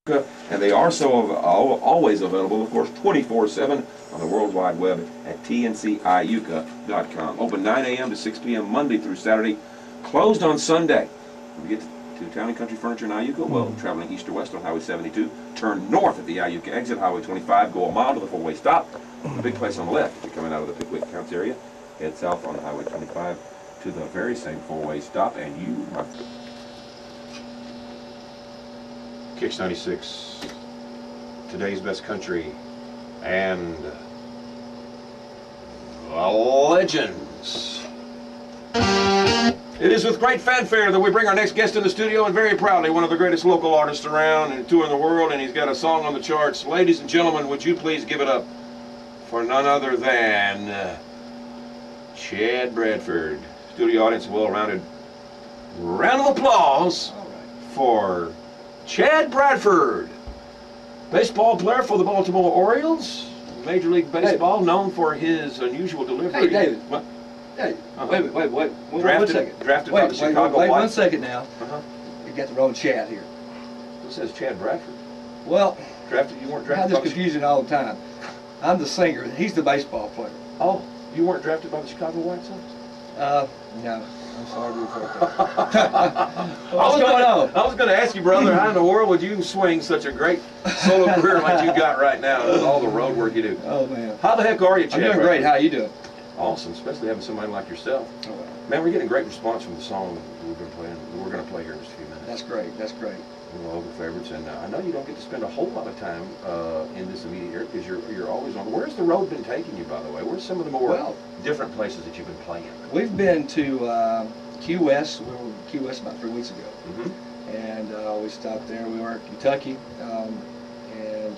and they are so always available, of course, 24/7 on the World Wide Web at tnciuka.com. Open 9 a.m. to 6 p.m. Monday through Saturday, closed on Sunday. When we get to Town and Country Furniture in Iuka, well, traveling east or west on Highway 72, turn north at the Iuka exit, Highway 25, go a mile to the four-way stop. The big place on the left, if you're coming out of the Pickwick Counts area, head south on Highway 25 to the very same four-way stop, and you are... Kicks 96, today's best country, and the legends. It is with great fanfare that we bring our next guest in the studio, and very proudly one of the greatest local artists around and touring the world, and he's got a song on the charts. Ladies and gentlemen, would you please give it up for none other than Chad Bradford. Studio audience, a well-rounded round of applause for Chad Bradford, baseball player for the Baltimore Orioles, Major League Baseball, known for his unusual delivery. Hey, David. What? Hey, wait, one second. Drafted by the Chicago White. Wait 1 second now. You got the wrong Chad here. It says Chad Bradford. Well, you weren't drafted. I have this confusion all the time. I'm the singer. He's the baseball player. Oh, you weren't drafted by the Chicago White Sox? No. I'm sorry to report that. What's going on? I was going to ask you, brother, how in the world would you swing such a great solo career like you got right now with all the road work you do? Oh, man. How the heck are you, Chad? I'm doing great. How you doing? Awesome, especially having somebody like yourself. Oh, wow. Man, we're getting great response from the song we've been playing. We're going to play here in just a few minutes. That's great. That's great. One of the local favorites, and I know you don't get to spend a whole lot of time in this immediate area because you're always on. Where's the road been taking you, by the way? Where's some of the more different places that you've been playing? We've been to Key West. We were in Key West about 3 weeks ago, and we stopped there. We were in Kentucky, and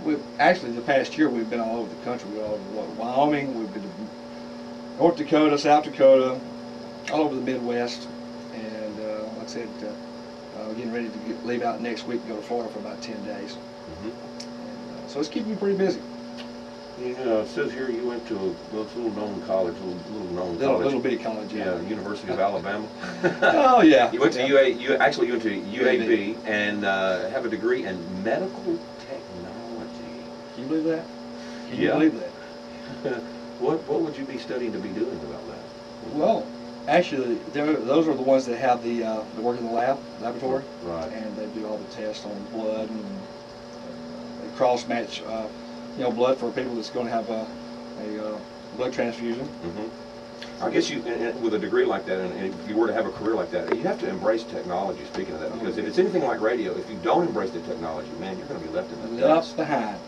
we've actually the past year we've been all over the country. We've been all over Wyoming. We've been to North Dakota, South Dakota, all over the Midwest, and like I said. We're getting ready to leave out next week and go to Florida for about 10 days. And, so it's keeping me pretty busy. You know, it says here you went to a little known college, little bitty college, yeah. University of Alabama. Oh yeah. You went to actually you went to UAB and have a degree in medical technology. Can you believe that? Can you believe that? What would you be studying to be doing about that? Well, actually, those are the ones that have the work in the laboratory, right? And they do all the tests on blood, and they cross-match, blood for people that's going to have a blood transfusion. I guess you, with a degree like that, and if you were to have a career like that, you have to embrace technology. Speaking of that, because if it's anything like radio, if you don't embrace the technology, man, you're going to be left in the dust. Behind.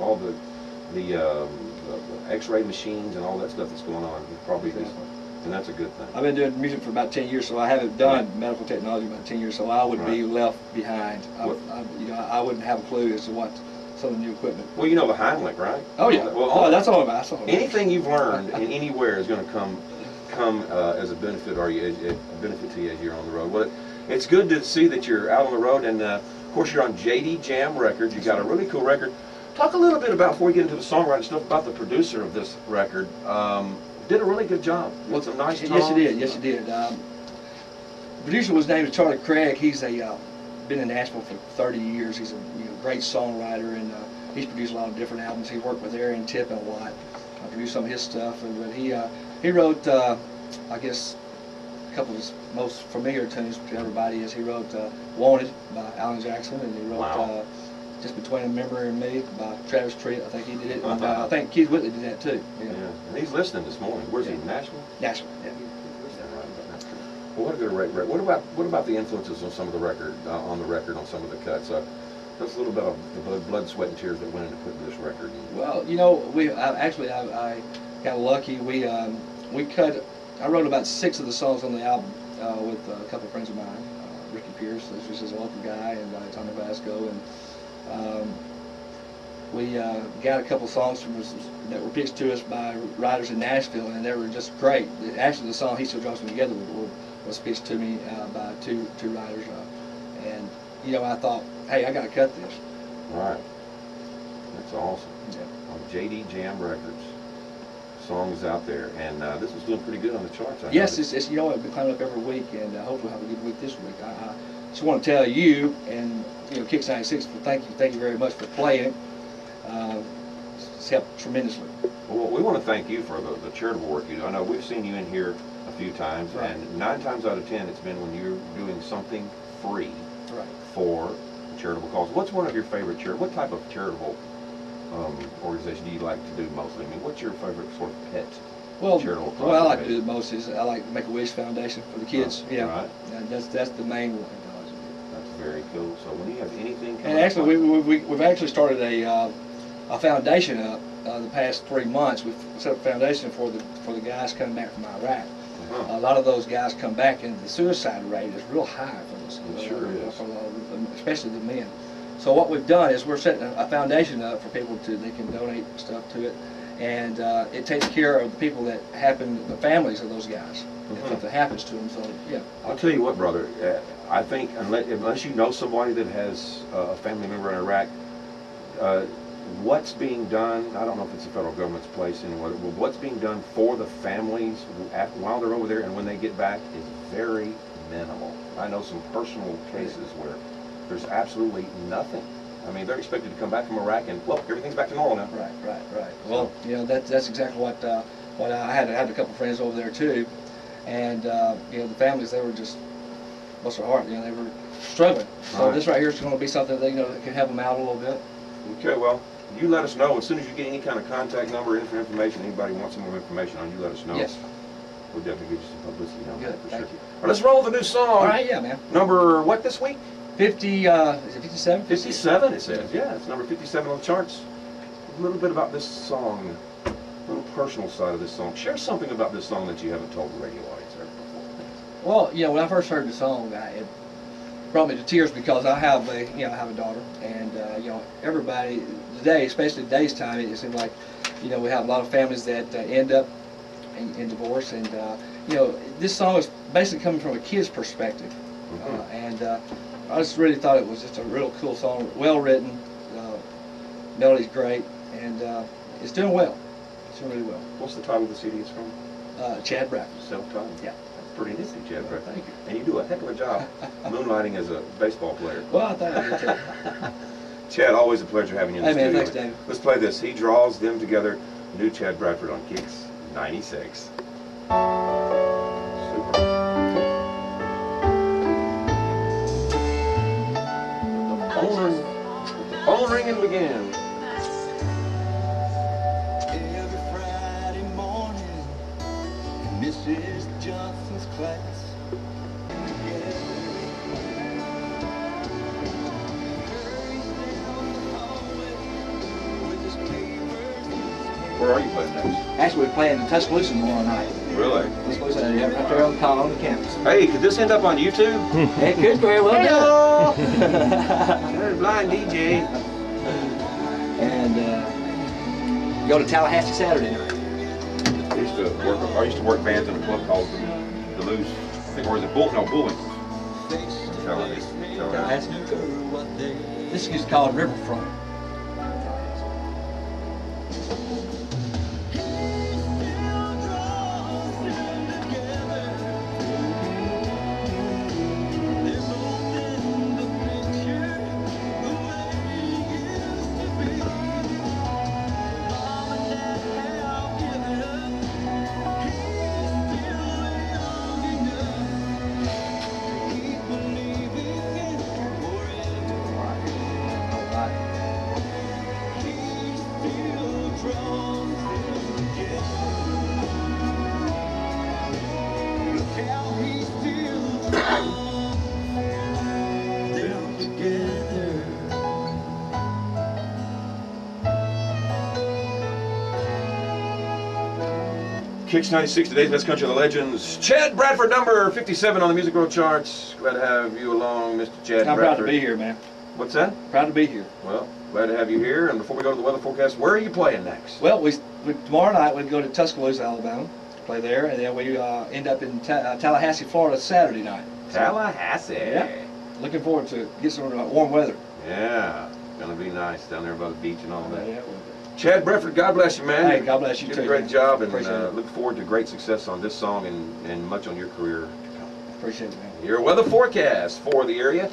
All the X-ray machines and all that stuff that's going on, you probably be. And that's a good thing. I've been doing music for about 10 years, so I haven't done medical technology about 10 years, so I would be left behind. I wouldn't have a clue as to what some of the new equipment. Well, you know the Heimlich, right? Oh yeah. Well, that's all about. Anything you've learned in anywhere is going to come as a benefit, or a benefit to you as you're on the road. Well, it's good to see that you're out on the road, and of course you're on JD Jam Records. You got a really cool record. Talk a little bit about, before we get into the songwriting stuff, about the producer of this record. Did a really good job. Well, some nice songs. Yes, he did. Yes, he did. The producer was named Charlie Craig. He's been in Nashville for 30 years. He's a great songwriter, and he's produced a lot of different albums. He worked with Aaron Tippin a lot. I produced some of his stuff, but he wrote, I guess, a couple of his most familiar tunes to everybody is he wrote "Wanted" by Alan Jackson, and he wrote "Just Between a Memory and Me" by Travis Tritt. I think he did it. And, I think Keith Whitley did that too. Yeah. And he's listening this morning. Where's he? Nashville? Nashville. Yeah. Well, what a good record. What about the influences on some of the record on some of the cuts? Tell us a little bit of the blood, sweat, and tears that went into putting this record in. Well, I got lucky. I wrote about 6 of the songs on the album with a couple of friends of mine. Ricky Pierce, this is a local guy, and Tommy Vasco, and we got a couple songs that were pitched to us by writers in Nashville, and they were just great. Actually, the song "He Still Draws Me Together" was pitched to me by two writers, and I thought, hey, I got to cut this. Right. That's awesome. Yeah. On JD Jam Records, songs out there, and this is doing pretty good on the charts. Yes, it's I've been climbing up every week, and hopefully we'll have a good week this week. I just want to tell you and Kicks 96. Well, thank you very much for playing it. It's helped tremendously. Well, we want to thank you for the charitable work you do. I know we've seen you in here a few times, Right. and 9 times out of 10 it's been when you're doing something free Right. for a charitable cause. What's one of your favorite what type of charitable organization do you like to do mostly? I mean, what's your favorite sort of pet charitable cause? What I like to do the most is I like to make a wish foundation for the kids. Right. And that's the main one. That's very cool. So when you have anything And actually, we've actually started a foundation up the past 3 months. We've set up a foundation for the guys coming back from Iraq. A lot of those guys come back, and the suicide rate is real high for those. It sure is. For a lot of them, especially the men. So what we've done is we're setting a foundation up for people they can donate stuff to it, and it takes care of the people that the families of those guys, if something happens to them. So yeah. I'll tell you what, brother. I think unless you know somebody that has a family member in Iraq, what's being done, I don't know if it's the federal government's place anyway, but what's being done for the families while they're over there and when they get back is very minimal. I know some personal cases where there's absolutely nothing. I mean, they're expected to come back from Iraq and, well, everything's back to normal now. Right. Well, that's exactly what I had a couple of friends over there too, and the families, they were just, bless their heart, they were struggling. So this right here is going to be something that can help them out a little bit. Okay, well, you let us know as soon as you get any kind of contact number, information, anybody wants some more information on you, let us know. Yes. We'll definitely get you some publicity on that for Thank sure. you. Well, let's roll the new song. All right, yeah, man. Number what this week? 50, is it 57? 57, it says. Yeah, it's number 57 on the charts. A little bit about this song, a little personal side of this song. Share something about this song that you haven't told the radio audience ever before. Well, when I first heard the song, it brought me to tears because I have a daughter, and everybody today, especially today's time, it seems like we have a lot of families that end up in divorce, and this song is basically coming from a kid's perspective, and I just really thought it was just a real cool song, well written, melody's great, and it's doing well. It's doing really well. What's the title of the CD it's from? Chad Bradford. Self-titled. Yeah. Pretty nifty, Chad Bradford. Thank you. And you do a heck of a job moonlighting as a baseball player. Well, I thought I did too. Chad, always a pleasure having you in the Hey, man, studio. thanks, David. Let's play this. He Draws Them Together. New Chad Bradford on Kicks 96. Super. The phone ringing begin. Every Friday morning in Mrs. Johnson's class. Where are you playing next? Actually, we're playing in Tuscaloosa tomorrow night. Really? Tuscaloosa, right there on the campus. Hey, could this end up on YouTube? It could very well do. There's Blind DJ. And go to Tallahassee Saturday night. I used to work bands in a club called the Moose. I think, or is it Bullwinkles? Tallahassee. This is called Riverfront. Kicks 96, today's best country of the legends. Chad Bradford, number 57 on the Music World charts. Glad to have you along, Mr. Chad I'm Bradford. proud to be here, man. What's that? Proud to be here. Well, glad to have you here. And before we go to the weather forecast, where are you playing next? Well, tomorrow night we go to Tuscaloosa, Alabama, play there, and then we end up in Tallahassee, Florida, Saturday night. Tallahassee. Yeah. Looking forward to get some warm weather. Yeah, gonna be nice down there by the beach and all that. Yeah. Chad Bradford, God bless you, man. Hey, God bless you did too. a great job, and Appreciate it. look forward to great success on this song and much on your career to come. Appreciate it, man. Your weather forecast for the area.